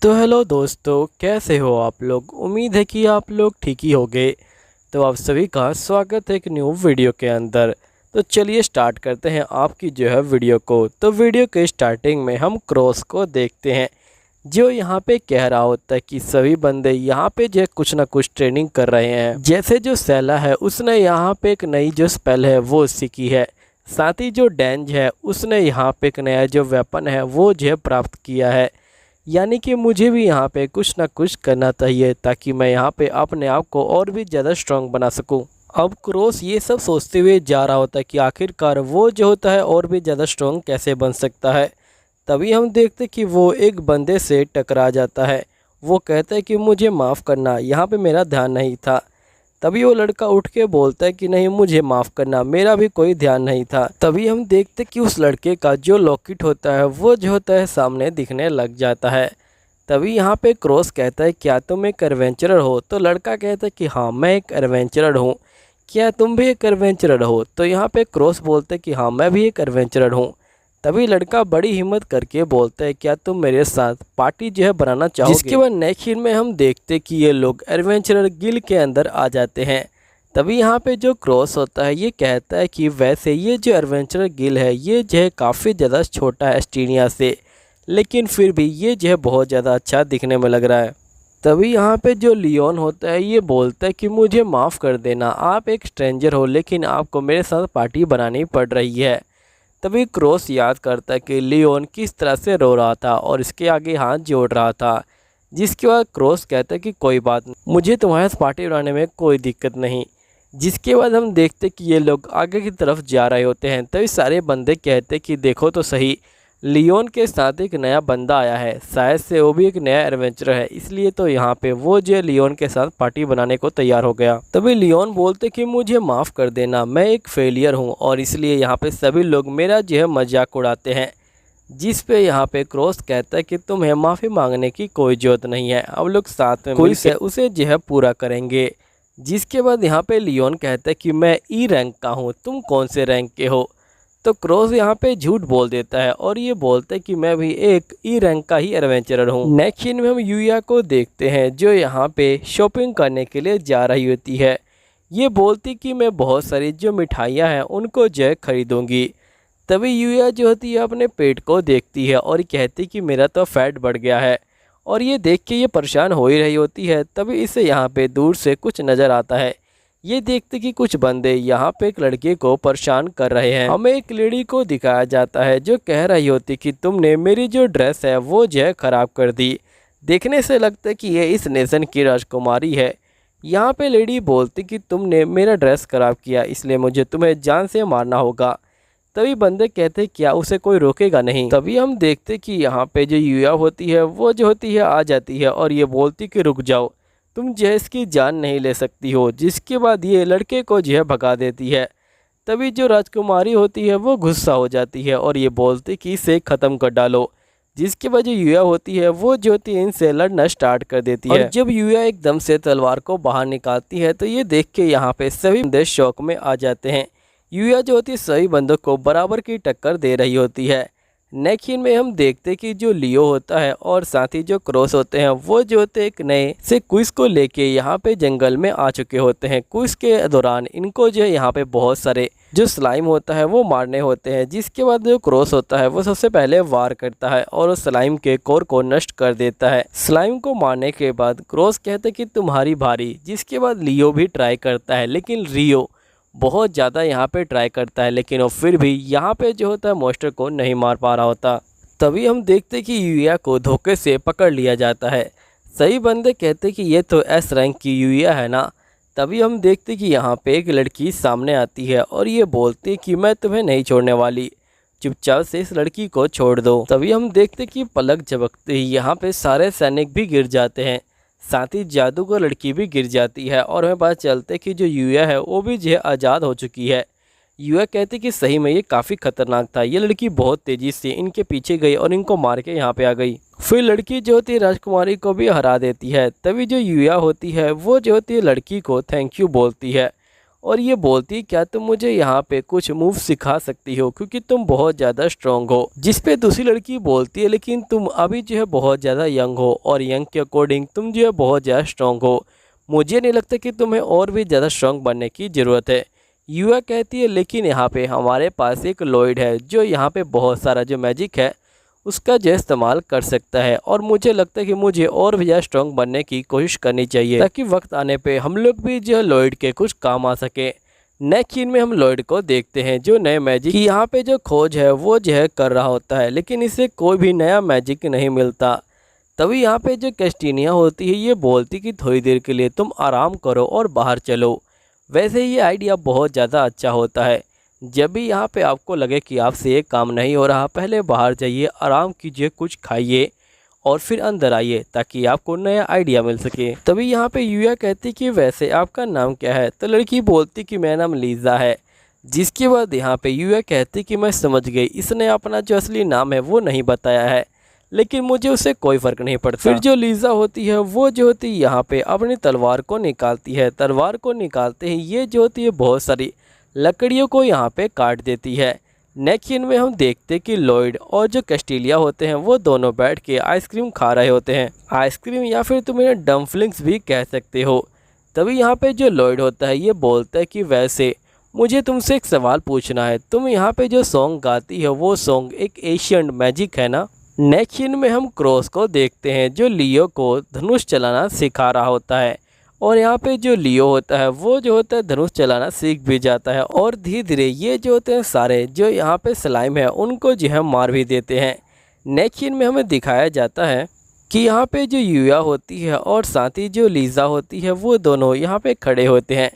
तो हेलो दोस्तों, कैसे हो आप लोग। उम्मीद है कि आप लोग ठीक ही होंगे। तो आप सभी का स्वागत है एक न्यू वीडियो के अंदर। तो चलिए स्टार्ट करते हैं आपकी जो है वीडियो को। तो वीडियो के स्टार्टिंग में हम क्रॉस को देखते हैं, जो यहाँ पे कह रहा होता है कि सभी बंदे यहाँ पे जो कुछ ना कुछ ट्रेनिंग कर रहे हैं। जैसे जो सैला है उसने यहाँ पे एक नई जो स्पेल है वो सीखी है, साथ ही जो डेंज है उसने यहाँ पे एक नया जो वेपन है वो जो है प्राप्त किया है। यानी कि मुझे भी यहाँ पे कुछ ना कुछ करना चाहिए ताकि मैं यहाँ पे अपने आप को और भी ज़्यादा स्ट्रांग बना सकूँ। अब क्रॉस ये सब सोचते हुए जा रहा होता है कि आखिरकार वो जो होता है और भी ज़्यादा स्ट्रांग कैसे बन सकता है। तभी हम देखते कि वो एक बंदे से टकरा जाता है। वो कहता है कि मुझे माफ़ करना, यहाँ पे मेरा ध्यान नहीं था। तभी वो लड़का उठ के बोलता है कि नहीं, मुझे माफ़ करना, मेरा भी कोई ध्यान नहीं था। तभी हम देखते कि उस लड़के का जो लॉकेट होता है वो जो होता है सामने दिखने लग जाता है। तभी यहाँ पे क्रॉस कहता है क्या तुम एक एडवेंचरर हो। तो लड़का कहता है कि हाँ, मैं एक एडवेंचरर हूँ। क्या तुम भी एक एडवेंचरर हो। तो यहाँ पे क्रॉस बोलते कि हाँ, मैं भी एक एडवेंचरर हूँ। तभी लड़का बड़ी हिम्मत करके बोलता है क्या तुम मेरे साथ पार्टी जो है बनाना चाहोगे। जिसके बाद नेक्स्ट सीन में हम देखते कि ये लोग एडवेंचरर गिल के अंदर आ जाते हैं। तभी यहाँ पे जो क्रॉस होता है ये कहता है कि वैसे ये जो एडवेंचरर गिल है ये जो है काफ़ी ज़्यादा छोटा है एस्टीनिया से, लेकिन फिर भी ये जो है बहुत ज़्यादा अच्छा दिखने में लग रहा है। तभी यहाँ पे जो लियोन होता है ये बोलता है कि मुझे माफ़ कर देना, आप एक स्ट्रेंजर हो लेकिन आपको मेरे साथ पार्टी बनानी पड़ रही है। तभी क्रॉस याद करता है कि लियोन किस तरह से रो रहा था और इसके आगे हाथ जोड़ रहा था। जिसके बाद क्रॉस कहता है कि कोई बात नहीं, मुझे तुम्हारे साथ पार्टी बनाने में कोई दिक्कत नहीं। जिसके बाद हम देखते कि ये लोग आगे की तरफ जा रहे होते हैं। तभी सारे बंदे कहते कि देखो तो सही, लियोन के साथ एक नया बंदा आया है, शायद से वो भी एक नया एडवेंचर है, इसलिए तो यहाँ पे वो जो लियोन के साथ पार्टी बनाने को तैयार हो गया। तभी लियोन बोलते कि मुझे माफ़ कर देना, मैं एक फेलियर हूँ और इसलिए यहाँ पे सभी लोग मेरा जो है मजाक उड़ाते हैं। जिस पे यहाँ पे क्रॉस कहता है कि तुम्हें माफ़ी मांगने की कोई जरूरत नहीं है, हम लोग साथ में मिलकर उसे जो है पूरा करेंगे। जिसके बाद यहाँ पे लियोन कहता है कि मैं ई रैंक का हूँ, तुम कौन से रैंक के हो। तो क्रॉस यहाँ पे झूठ बोल देता है और ये बोलता है कि मैं भी एक ई रैंक का ही एडवेंचरर हूँ। नेक्स्ट सीन में हम यूया को देखते हैं जो यहाँ पे शॉपिंग करने के लिए जा रही होती है। ये बोलती कि मैं बहुत सारी जो मिठाइयाँ हैं उनको जो है खरीदूँगी। तभी यूया जो होती है अपने पेट को देखती है और कहती कि मेरा तो फैट बढ़ गया है, और ये देख के ये परेशान हो ही रही होती है। तभी इसे यहाँ पे दूर से कुछ नज़र आता है। ये देखते कि कुछ बंदे यहाँ पे एक लड़के को परेशान कर रहे हैं। हमें एक लेडी को दिखाया जाता है जो कह रही होती कि तुमने मेरी जो ड्रेस है वो जो है ख़राब कर दी। देखने से लगता है कि ये इस नेशन की राजकुमारी है। यहाँ पे लेडी बोलती कि तुमने मेरा ड्रेस ख़राब किया, इसलिए मुझे तुम्हें जान से मारना होगा। तभी बंदे कहते क्या उसे कोई रोकेगा नहीं। तभी हम देखते कि यहाँ पे जो यूया होती है वो जो होती है आ जाती है और ये बोलती कि रुक जाओ, तुम जो है इसकी जान नहीं ले सकती हो। जिसके बाद ये लड़के को जो है भगा देती है। तभी जो राजकुमारी होती है वो गुस्सा हो जाती है और ये बोलती कि इसे ख़त्म कर डालो। जिसके बाद जो यूया होती है वो जो होती है इनसे लड़ना स्टार्ट कर देती है। और जब यूया एकदम से तलवार को बाहर निकालती है तो ये देख के यहाँ पे सभी बंदे शौक में आ जाते हैं। यूया जो होती है सभी बंदों को बराबर की टक्कर दे रही होती है। नेक्स्ट सीन में हम देखते कि जो लियो होता है और साथ ही जो क्रॉस होते हैं वो जो होते एक नए से क्विज को लेके यहाँ पे जंगल में आ चुके होते हैं। क्विज के दौरान इनको जो है यहाँ पे बहुत सारे जो स्लाइम होता है वो मारने होते हैं। जिसके बाद जो क्रॉस होता है वो सबसे पहले वार करता है और उस स्लाइम के कोर को नष्ट कर देता है। स्लाइम को मारने के बाद क्रॉस कहते कि तुम्हारी भारी। जिसके बाद लियो भी ट्राई करता है, लेकिन लियो बहुत ज़्यादा यहाँ पे ट्राई करता है, लेकिन वो फिर भी यहाँ पे जो होता है मॉन्स्टर को नहीं मार पा रहा होता। तभी हम देखते कि यूया को धोखे से पकड़ लिया जाता है। सही बंदे कहते कि ये तो एस रैंक की यूया है ना। तभी हम देखते कि यहाँ पे एक लड़की सामने आती है और ये बोलती कि मैं तुम्हें नहीं छोड़ने वाली, चुपचाप से इस लड़की को छोड़ दो। तभी हम देखते कि पलक झपकते ही यहाँ पे सारे सैनिक भी गिर जाते हैं, साथ ही जादूगर लड़की भी गिर जाती है और हमें पता चलता है कि जो यूया है वो भी जो है आज़ाद हो चुकी है। यूया कहती कि सही में ये काफ़ी खतरनाक था, ये लड़की बहुत तेज़ी से इनके पीछे गई और इनको मार के यहाँ पे आ गई। फिर लड़की जो होती है राजकुमारी को भी हरा देती है। तभी जो यूया होती है वो जो होती है लड़की को थैंक यू बोलती है और ये बोलती क्या तुम मुझे यहाँ पे कुछ मूव सिखा सकती हो क्योंकि तुम बहुत ज़्यादा स्ट्रॉन्ग हो। जिस पे दूसरी लड़की बोलती है लेकिन तुम अभी जो है बहुत ज़्यादा यंग हो और यंग के अकॉर्डिंग तुम जो है बहुत ज़्यादा स्ट्रॉन्ग हो, मुझे नहीं लगता कि तुम्हें और भी ज़्यादा स्ट्रॉन्ग बनने की ज़रूरत है। युवा कहती है लेकिन यहाँ पे हमारे पास एक लॉयड है जो यहाँ पे बहुत सारा जो मैजिक है उसका जो इस्तेमाल कर सकता है और मुझे लगता है कि मुझे और भी ज़्यादा स्ट्रॉन्ग बनने की कोशिश करनी चाहिए ताकि वक्त आने पे हम लोग भी जो है लॉयड के कुछ काम आ सके। नेक्स्ट सीन में हम लॉयड को देखते हैं जो नए मैजिक की यहाँ पे जो खोज है वो जो है कर रहा होता है लेकिन इसे कोई भी नया मैजिक नहीं मिलता। तभी यहाँ पे जो कैस्टिनिया होती है ये बोलती कि थोड़ी देर के लिए तुम आराम करो और बाहर चलो। वैसे ये आइडिया बहुत ज़्यादा अच्छा होता है। जब भी यहाँ पे आपको लगे कि आपसे ये काम नहीं हो रहा, पहले बाहर जाइए, आराम कीजिए, कुछ खाइए और फिर अंदर आइए ताकि आपको नया आइडिया मिल सके। तभी यहाँ पे यूया कहती कि वैसे आपका नाम क्या है? तो लड़की बोलती कि मेरा नाम लीज़ा है। जिसके बाद यहाँ पे यूया कहती कि मैं समझ गई, इसने अपना जो असली नाम है वो नहीं बताया है लेकिन मुझे उससे कोई फ़र्क नहीं पड़ता। फिर जो लीज़ा होती है वो जो होती है यहाँ पे अपनी तलवार को निकालती है। तलवार को निकालते ही ये जो होती है बहुत सारी लकड़ियों को यहाँ पे काट देती है। नेक्स्ट सीन में हम देखते कि लॉयड और जो कैस्टिलिया होते हैं वो दोनों बैठ के आइसक्रीम खा रहे होते हैं। आइसक्रीम या फिर तुम इन्हें डम्पलिंग्स भी कह सकते हो। तभी यहाँ पे जो लॉयड होता है ये बोलता है कि वैसे मुझे तुमसे एक सवाल पूछना है, तुम यहाँ पे जो सॉन्ग गाती है वो सॉन्ग एक एशियन मैजिक है ना? नेक्स्ट सीन में हम क्रॉस को देखते हैं जो लियो को धनुष चलाना सिखा रहा होता है और यहाँ पे जो लियो होता है वो जो होता है धनुष चलाना सीख भी जाता है और धीरे धीरे ये जो होते हैं सारे जो यहाँ पे स्लाइम है उनको जो है मार भी देते हैं। नेक्स्ट सीन में हमें दिखाया जाता है कि यहाँ पे जो यूया होती है और साथ ही जो लीज़ा होती है वो दोनों यहाँ पे खड़े होते हैं।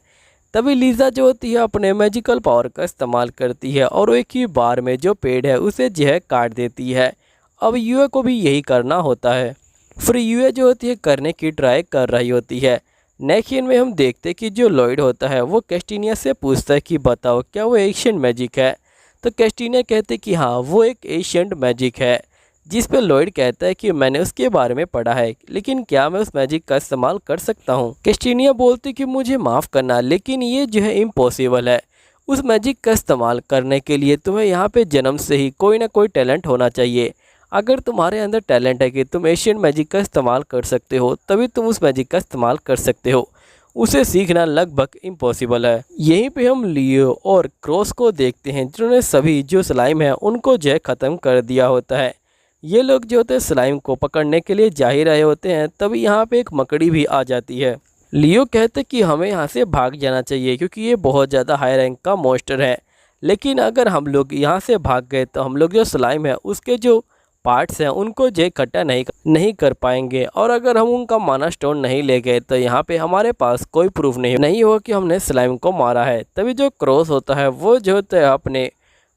तभी लीज़ा जो होती है अपने मैजिकल पावर का इस्तेमाल करती है और एक ही बार में जो पेड़ है उसे जो है काट देती है। अब यूए को भी यही करना होता है। फिर यूए जो होती है करने की ट्राई कर रही होती है। नेक्स्ट सीन में हम देखते कि जो लॉयड होता है वो कैस्टिनिया से पूछता है कि बताओ क्या वो एशियन मैजिक है? तो कैस्टिनिया कहते कि हाँ वो एक एशियन मैजिक है। जिस पे लॉयड कहता है कि मैंने उसके बारे में पढ़ा है लेकिन क्या मैं उस मैजिक का इस्तेमाल कर सकता हूँ? कैस्टिनिया बोलती कि मुझे माफ़ करना लेकिन ये जो है इम्पॉसिबल है। उस मैजिक का इस्तेमाल करने के लिए तुम्हें यहाँ पे जन्म से ही कोई ना कोई टैलेंट होना चाहिए। अगर तुम्हारे अंदर टैलेंट है कि तुम एशियन मैजिक का इस्तेमाल कर सकते हो तभी तुम उस मैजिक का इस्तेमाल कर सकते हो, उसे सीखना लगभग इम्पॉसिबल है। यहीं पे हम लियो और क्रॉस को देखते हैं जिन्होंने सभी जो स्लाइम है उनको जो है ख़त्म कर दिया होता है। ये लोग जो होते हैं स्लाइम को पकड़ने के लिए जा ही रहे होते हैं तभी यहाँ पे एक मकड़ी भी आ जाती है। लियो कहते कि हमें यहाँ से भाग जाना चाहिए क्योंकि ये बहुत ज़्यादा हाई रैंक का मॉन्स्टर है, लेकिन अगर हम लोग यहाँ से भाग गए तो हम लोग जो स्लाइम है उसके जो पार्ट्स हैं उनको जो इकट्ठा नहीं कर पाएंगे और अगर हम उनका माना स्टोन नहीं ले गए तो यहाँ पे हमारे पास कोई प्रूफ नहीं होगा कि हमने स्लाइम को मारा है। तभी जो क्रॉस होता है वो जो होता है अपने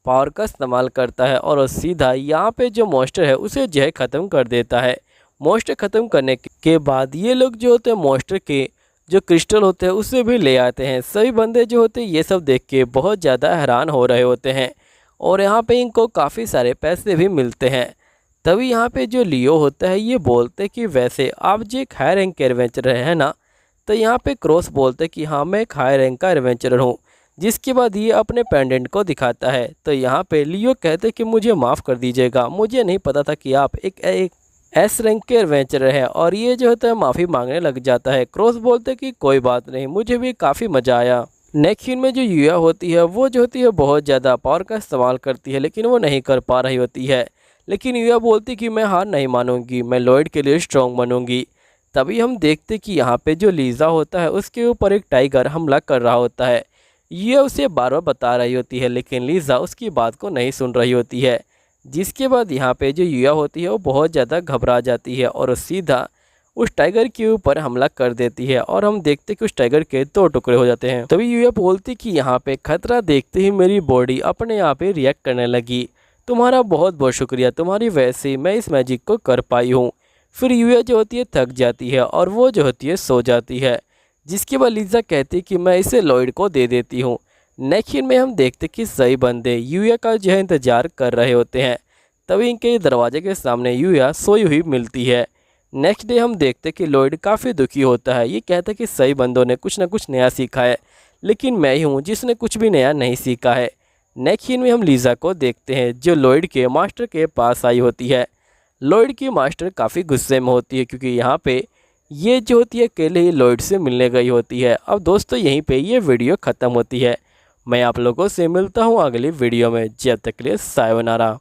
पावर का इस्तेमाल करता है और सीधा यहाँ पे जो मॉन्स्टर है उसे जो है ख़त्म कर देता है। मॉन्स्टर ख़त्म करने के बाद ये लोग जो होते हैं मॉन्स्टर के जो क्रिस्टल होते हैं उसे भी ले आते हैं। सभी बंदे जो होते हैं ये सब देख के बहुत ज़्यादा हैरान हो रहे होते हैं और यहाँ पे इनको काफ़ी सारे पैसे भी मिलते हैं। तभी यहाँ पे जो लियो होता है ये बोलते कि वैसे आप जो एक हाई रैंक के एडवेंचरर है ना? तो यहाँ पे क्रॉस बोलते कि हाँ मैं एक हाई रैंक का एडवेंचरर हूँ। जिसके बाद ये अपने पेंडेंट को दिखाता है तो यहाँ पे लियो कहते कि मुझे माफ़ कर दीजिएगा, मुझे नहीं पता था कि आप एक एस रैंक के एडवेंचरर है और ये जो होता है माफ़ी मांगने लग जाता है। क्रॉस बोलते कि कोई बात नहीं, मुझे भी काफ़ी मज़ा आया। नेक्स्ट सीन में जो यूया होती है वो जो होती है बहुत ज़्यादा पावर का इस्तेमाल करती है लेकिन वो नहीं कर पा रही होती है। लेकिन यूया बोलती कि मैं हार नहीं मानूंगी, मैं लॉयड के लिए स्ट्रॉन्ग बनूंगी। तभी हम देखते कि यहाँ पे जो लीज़ा होता है उसके ऊपर एक टाइगर हमला कर रहा होता है। ये उसे बार बार बता रही होती है लेकिन लीज़ा उसकी बात को नहीं सुन रही होती है। जिसके बाद यहाँ पे जो यूया होती है वो बहुत ज़्यादा घबरा जाती है और सीधा उस टाइगर के ऊपर हमला कर देती है और हम देखते कि उस टाइगर के 2 टुकड़े हो जाते हैं। तभी यूया बोलती कि यहाँ पे खतरा देखते ही मेरी बॉडी अपने आप ही रिएक्ट करने लगी। तुम्हारा बहुत बहुत शुक्रिया, तुम्हारी वजह से मैं इस मैजिक को कर पाई हूँ। फिर यूया जो होती है थक जाती है और वो जो होती है सो जाती है। जिसके बाद लीज़ा कहती है कि मैं इसे लॉयड को दे देती हूँ। नेक्स्ट सीन में हम देखते कि सही बंदे यूया का जो है इंतजार कर रहे होते हैं। तभी इनके दरवाजे के सामने यूया सोई हुई मिलती है। नेक्स्ट डे हम देखते कि लॉयड काफ़ी दुखी होता है। ये कहता है कि सही बंदों ने कुछ ना कुछ नया सीखा है लेकिन मैं ही हूँ जिसने कुछ भी नया नहीं सीखा है। नेक्स्ट सीन में हम लीज़ा को देखते हैं जो लॉयड के मास्टर के पास आई होती है। लॉयड की मास्टर काफ़ी गुस्से में होती है क्योंकि यहाँ पे ये जो होती है अकेले ही लॉयड से मिलने गई होती है। अब दोस्तों यहीं पे ये वीडियो ख़त्म होती है। मैं आप लोगों से मिलता हूँ अगली वीडियो में, जब तक के लिए सायोनारा।